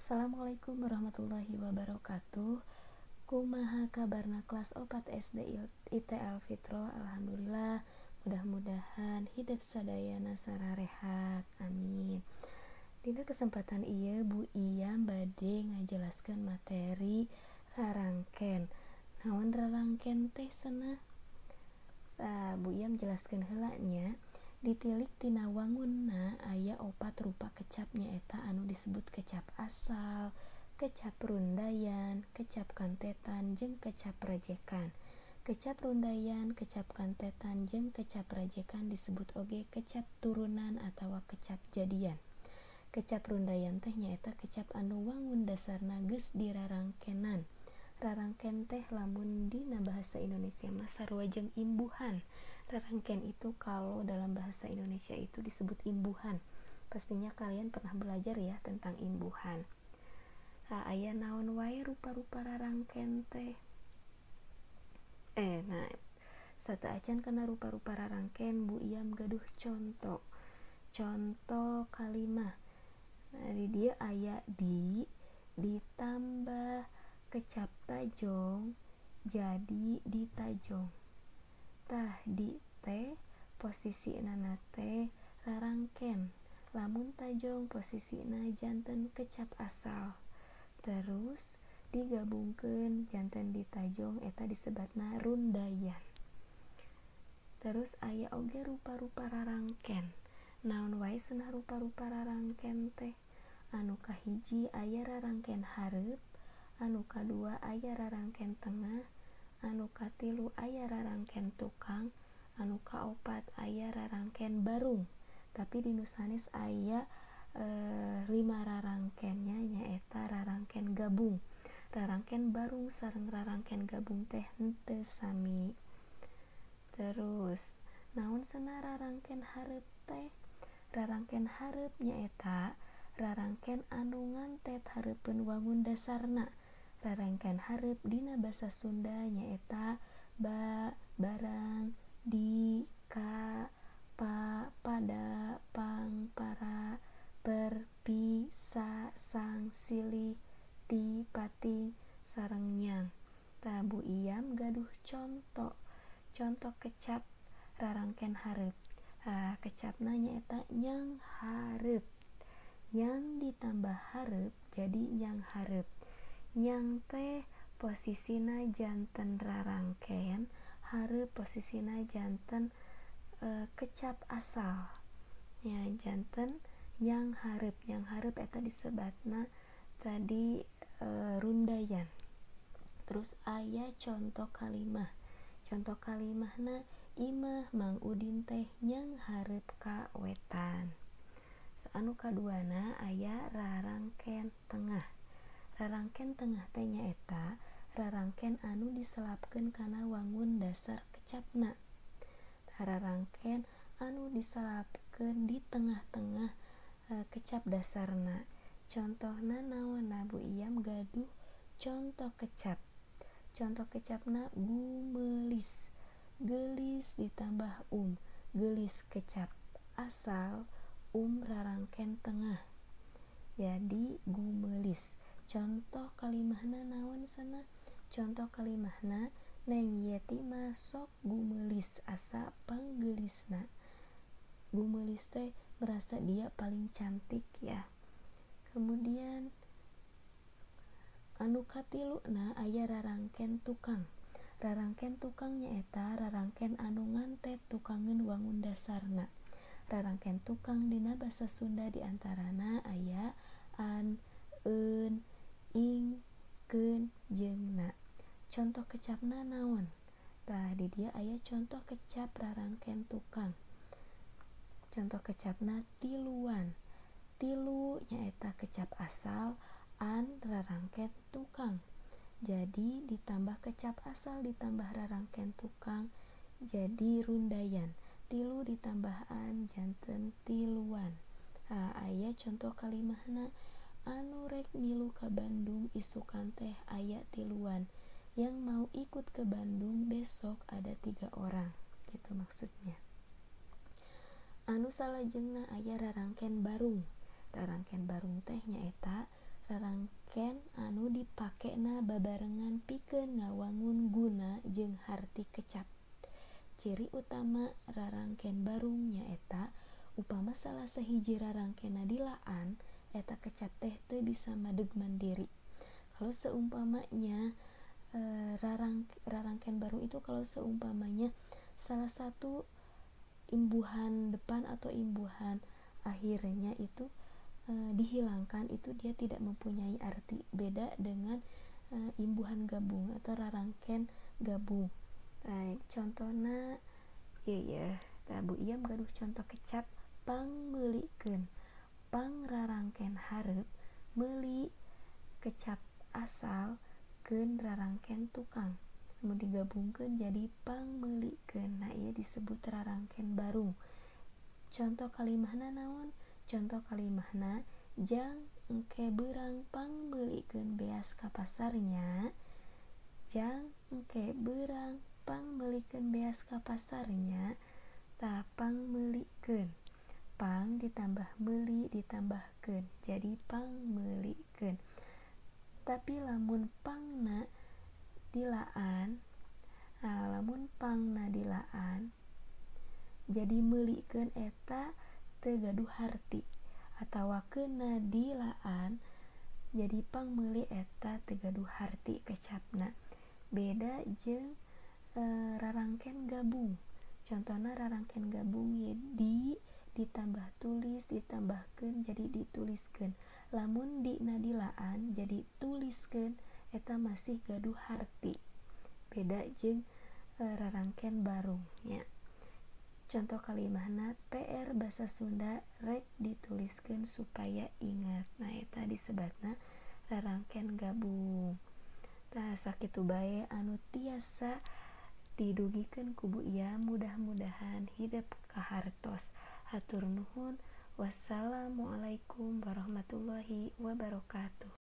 Assalamualaikum warahmatullahi wabarakatuh. Kumaha kabarna kelas 4 SD ITL Fitro. Alhamdulillah, mudah-mudahan hidup sadayana sararehat, amin. Dina kesempatan ieu Bu Iyam bade ngajelaskeun materi rarangken. Naon rarangken teh cenah? Bu Iyam jelaskeun heula nya. Ditilik tina wangunna aya 4 rupa kecap nyaeta anu disebut kecap asal, kecap rundayan, kecap kantetan, jeung kecap rajekan. Kecap rundayan, kecap kantetan, jeung kecap rajekan disebut oge kecap turunan atawa kecap jadian. Kecap rundayan teh nyaeta kecap anu wangun dasarna geus dirarangkenan. Rarangken teh lamun dina bahasa Indonesia mah sarua jeung imbuhan. Rarangken itu kalau dalam bahasa Indonesia itu disebut imbuhan. Pastinya kalian pernah belajar ya tentang imbuhan. Aya naon wae rupa-rupa rarangken teh. Sateuacan kana rupa-rupa rarangken Bu Iyam gaduh contoh. Contoh kalimah. Di dia aya ditambah kecap tajong jadi ditajong. Tah di teh posisina teh rarangken, lamun tajong posisina janten kecap asal. Terus digabungkeun janten ditajong eta disebatna rundayan. Terus aya oge rupa-rupa rarangken. Naon wae cenah rupa-rupa rarangken teh? Anu kahiji aya rarangken hareup, anu kadua aya rarangken tengah, anu katilu aya rarangken tukang, anu kaopat aya rarangken barung. Tapi di nu sanes aya 5 rarangkennya nyaeta rarangken gabung. Rarangken barung sareng rarangken gabung teh henteu sami. Terus naon cenah rarangken hareup teh? Rarangken hareup nyaeta rarangken anu ngantet hareupeun wangun dasarna. Rarangken hareup dina basa Sunda nyaeta barang, di, ka, pa, pada, pang, para, per, pi, sa, sang, silih, ti, pating, sareng nyang. Tah Bu Iyam gaduh contoh kecap rarangken hareup. Kecapna nyaeta nyang hareup. Nyang ditambah hareup jadi nyang hareup. Nyang teh posisina janten rarangken, hareup posisina janten kecap asal. Ya, janten nyang hareup. Nyang hareup eta disebatna tadi rundayan. Terus aya contoh kalimah. Contoh kalimahna imah Mang Udin teh nyang hareup ka wetan. Anu kaduana aya rarangken tengah. Rarangken tengah teh nyaeta rarangken anu diselapkeun kana wangun dasar kecapna. Rarangken anu diselapkeun di tengah-tengah kecap dasarna. Contohna naonna Bu Iyam gaduh contoh kecap. Contoh kecapna gumelis. Gelis ditambah gelis kecap asal, rarangken tengah. Jadi gumelis. Contoh kalimahna naon cenah? Contoh kalimahna Neng Yeti mah sok gumelis asa panggelisna. Gumelis teh merasa dia paling cantik ya. Kemudian anu katiluna aya rarangken tukang. Rarangken tukang nyaeta rarangken anu ngantet tukangeun wangun dasarna. Rarangken tukang dina basa Sunda diantarana aya an, eun, ing, keun, jeung na. Contoh kecapna naon? Tah di dia aya contoh kecap rarangken tukang. Contoh kecapna tiluan. Tilu nyaeta kecap asal, an rarangken tukang. Jadi ditambah kecap asal ditambah rarangken tukang jadi rundayan. Tilu ditambah an janten tiluan. Aya contoh kalimahna anu rek milu ka Bandung isukan teh aya tiluan. Yang mau ikut ke Bandung besok ada 3 orang. Gitu maksudnya. Anu salajengna aya rarangken barung. Rarangken barung teh nyaeta rarangken anu dipakena babarengan pikeun ngawangun guna jeung harti kecap. Ciri utama rarangken barung nyaeta upama salah sahiji rarangkenna dilaan eta kecap teh teu bisa madeg mandiri. Kalau seumpamanya rarangken barung itu kalau seumpamanya salah satu imbuhan depan atau imbuhan akhirnya itu dihilangkan, itu dia tidak mempunyai arti. Beda dengan imbuhan gabung atau rarangken gabung. Contohna Bu Iyam gaduh contoh kecap pang meulikeun. Pang rarangken hareup meuli kecap asal keun rarangken tukang. Mun digabungkeun jadi pang meulikeun. Nah, ieu disebut rarangken barung. Contoh kalimahna naon? Contoh kalimahna jang engke beurang pang meulikeun beas ka pasarnya. Jang engke beurang pang meulikeun beas ka pasarnya. Tah pang meulikeun. Pang ditambah meuli ditambahkeun jadi pang meulikeun. Tapi lamun pangna dilaan, lamun pangna dilaan jadi meulikeun eta teu gaduh harti, atawa keunna dilaan jadi pang meuli eta teu gaduh harti kecapna. Beda jeung rarangken gabung. Contohna rarangken gabung ye ditambah tulis ditambahkeun jadi dituliskeun. Lamun dina dilaan jadi tuliskeun eta masih gaduh harti. Beda jeung rarangken barung nya. Contoh kalimahna PR basa Sunda rek dituliskeun supaya ingat. Nah, eta disebutna rarangken gabung. Tah sakitu bae anu tiasa didugikeun ku Bu Iyam, mudah-mudahan hidup kahartos. Hatur nuhun. Wassalamualaikum warahmatullahi wabarakatuh.